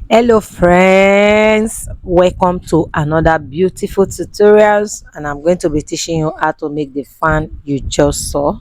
Hello friends, welcome to another beautiful tutorials, and I'm going to be teaching you how to make the fan you just saw.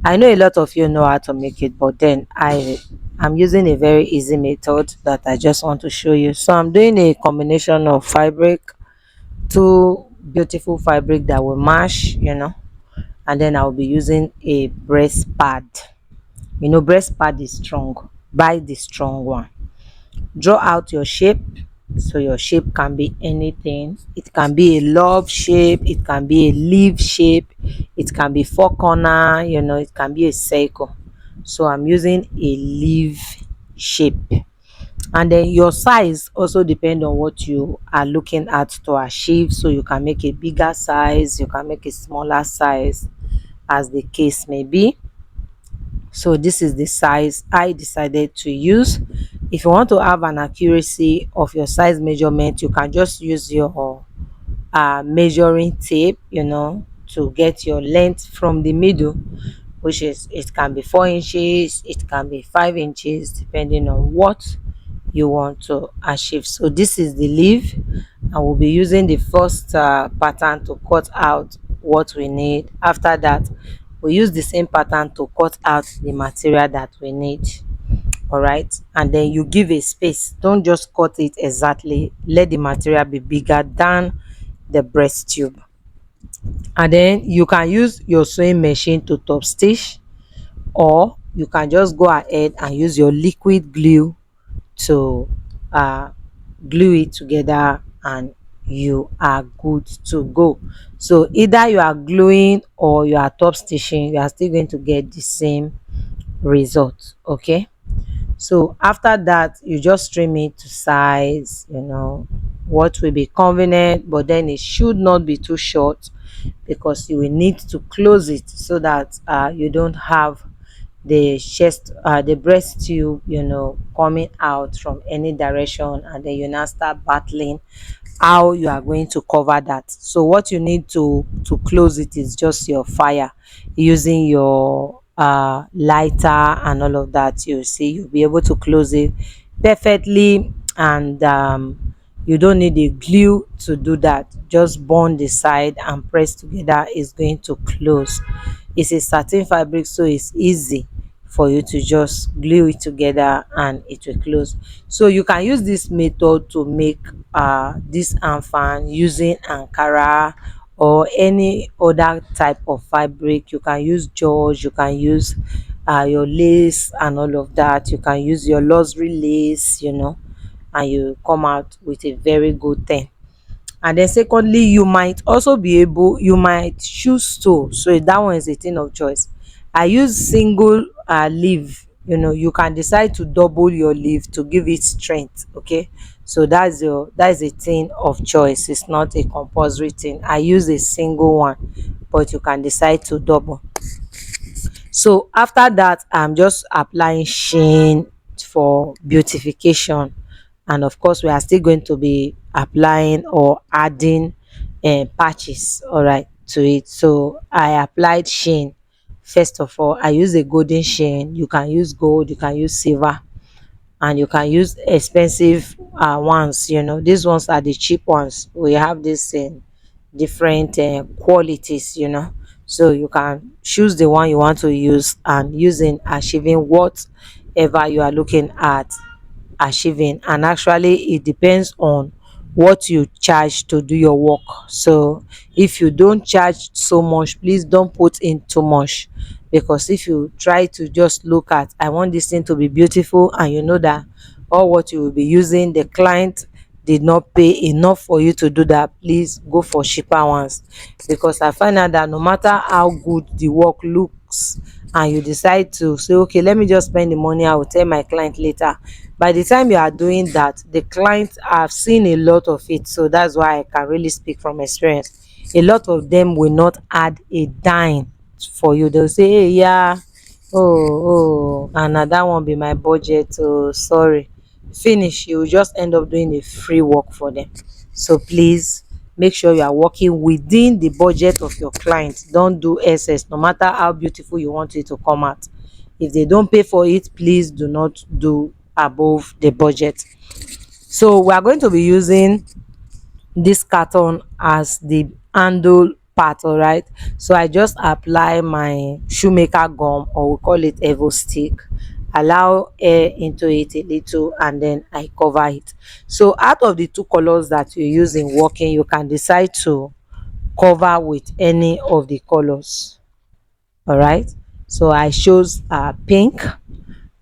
I know a lot of you know how to make it, but then I'm using a very easy method that I just want to show you. So I'm doing a combination of fabric, two beautiful fabric that will match, and then I'll be using a breast pad. Breast pad is strong. Buy the strong one. Draw out your shape. So your shape can be anything. It can be a love shape, it can be a leaf shape, it can be four corner, it can be a circle. So I'm using a leaf shape. And then your size also depend on what you are looking at to achieve. So you can make a bigger size, you can make a smaller size, as the case may be. So this is the size I decided to use. If you want to have an accuracy of your size measurement, you can just use your measuring tape, to get your length from the middle, which is, it can be 4 inches, it can be 5 inches, depending on what you want to achieve. So this is the leaf. I will be using the first pattern to cut out what we need. After that, we use the same pattern to cut out the material that we need. All right, and then you give a space. Don't just cut it exactly. Let the material be bigger than the breast tube. And then you can use your sewing machine to top stitch, or you can just go ahead and use your liquid glue to uh, glue it together, and you are good to go. So either you are gluing or you are top stitching, you are still going to get the same result. Okay, so after that, you just trim it to size, what will be convenient, but then it should not be too short, because you will need to close it so that you don't have the breast tube, coming out from any direction, and then you now start battling how you are going to cover that. So what you need to close it is just your fire, using your lighter and all of that. You see, you'll be able to close it perfectly. And you don't need a glue to do that. Just bond the side and press together, is going to close. It's a satin fabric, so it's easy for you to just glue it together and it will close. So you can use this method to make this fan using ankara or any other type of fabric. You can use george, you can use your lace and all of that. You can use your luxury lace, and you come out with a very good thing. And then secondly, you might choose to, so that one is a thing of choice. I use single leaf. You can decide to double your leaf to give it strength. Okay, so that's a thing of choice. It's not a compulsory thing. I use a single one, but you can decide to double. So after that, I'm just applying sheen for beautification. And of course, we are still going to be applying or adding patches, all right, to it. So I applied sheen. First of all, I use a golden sheen. You can use gold, you can use silver, and you can use expensive ones. These ones are the cheap ones. We have this in different qualities. So you can choose the one you want to use, and using achieving whatever you are looking at achieving. And actually, it depends on what you charge to do your work. So if you don't charge so much, please don't put in too much, because if you try to just look at, I want this thing to be beautiful, and you know that all what you will be using, the client did not pay enough for you to do that, please go for cheaper ones. Because I find out that no matter how good the work looks, and you decide to say, okay, let me just spend the money, I will tell my client later, by the time you are doing that, the clients have seen a lot of it. So that's why I can really speak from experience. A lot of them will not add a dime for you. They'll say, hey, yeah, and na that one be my budget, oh sorry. Finish, you will just end up doing a free work for them. So please make sure you are working within the budget of your client. Don't do excess, no matter how beautiful you want it to come out. If they don't pay for it, please do not do above the budget. So we are going to be using this carton as the handle part. All right, so I just apply my shoemaker gum, or we call it evo stick, allow air into it a little, and then I cover it. So out of the two colors that you use in working, you can decide to cover with any of the colors. All right, so I chose pink,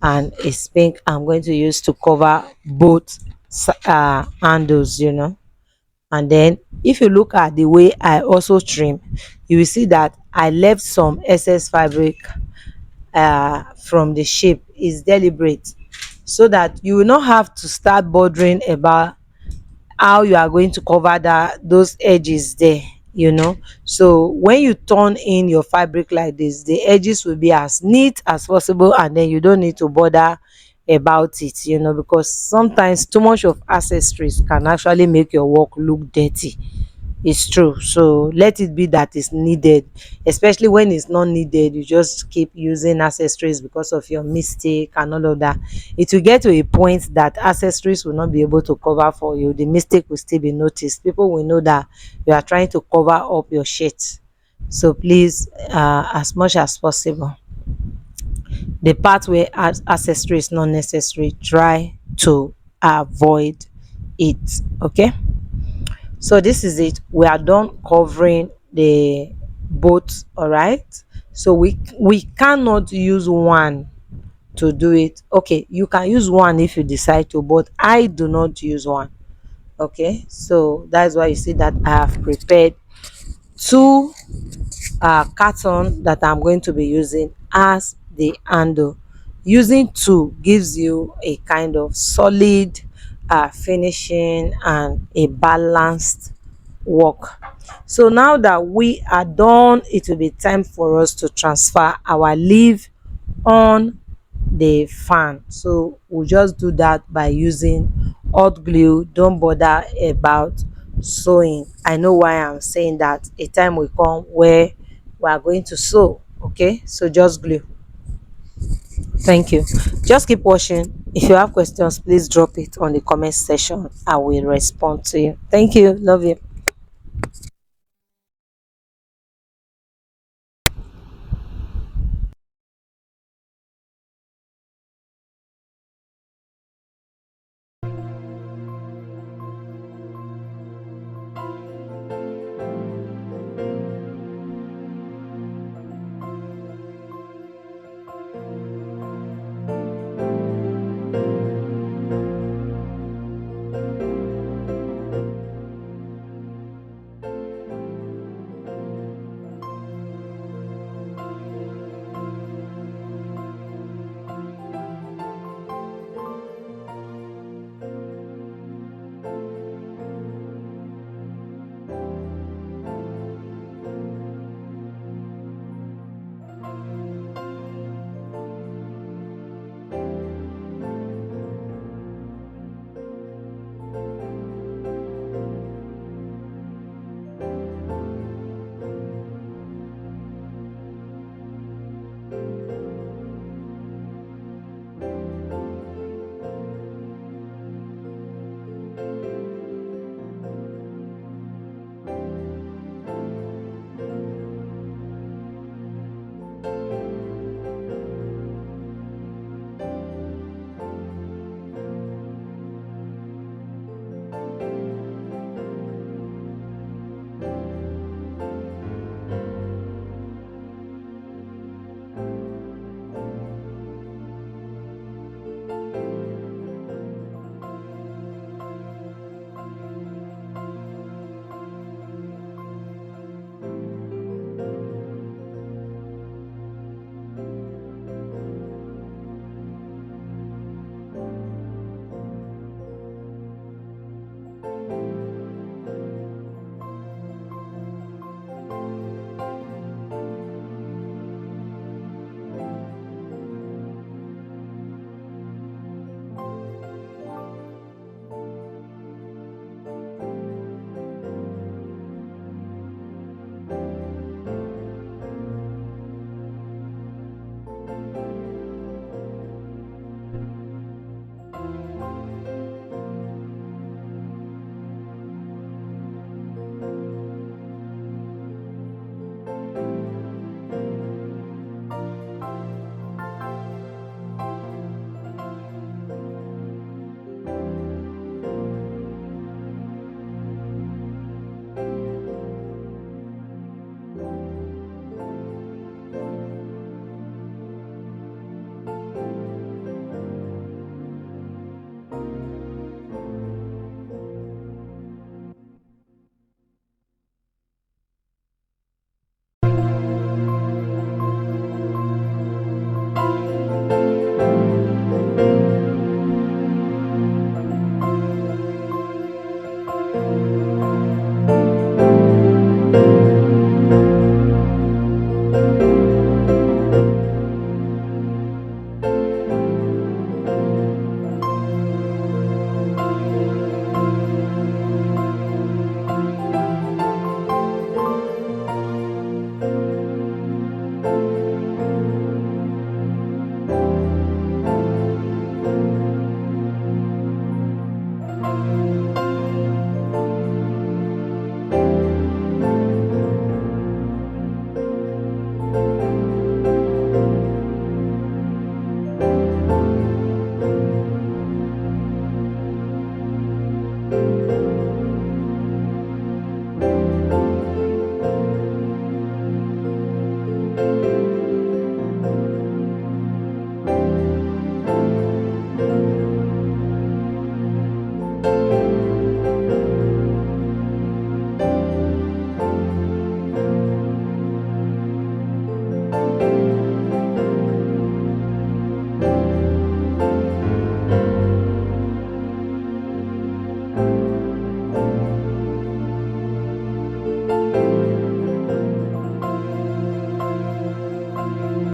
and it's pink I'm going to use to cover both handles, and then if you look at the way I also trim, you will see that I left some excess fabric from the shape. Is deliberate, so that you will not have to start bothering about how you are going to cover those edges there, so when you turn in your fabric like this, the edges will be as neat as possible, and then you don't need to bother about it, because sometimes too much of accessories can actually make your work look dirty. It's true. So let it be that is needed, especially when it's not needed. You just keep using accessories because of your mistake and all of that. It will get to a point that accessories will not be able to cover for you. The mistake will still be noticed. People will know that you are trying to cover up your shit. So please, as much as possible, the part where accessory is not necessary, try to avoid it. Okay, so this is it. We are done covering the boat. All right, so we cannot use one to do it. Okay, you can use one if you decide to, but I do not use one. Okay, so that's why you see that I have prepared two carton that I'm going to be using as the handle. Using two gives you a kind of solid finishing and a balanced work. So now that we are done, it will be time for us to transfer our leaf on the fan. So we'll just do that by using hot glue. Don't bother about sewing. I know why I'm saying that. A time will come where we are going to sew. Okay, so just glue. Thank you. Just keep watching. If you have questions, please drop it on the comment section. I will respond to you. Thank you. Love you.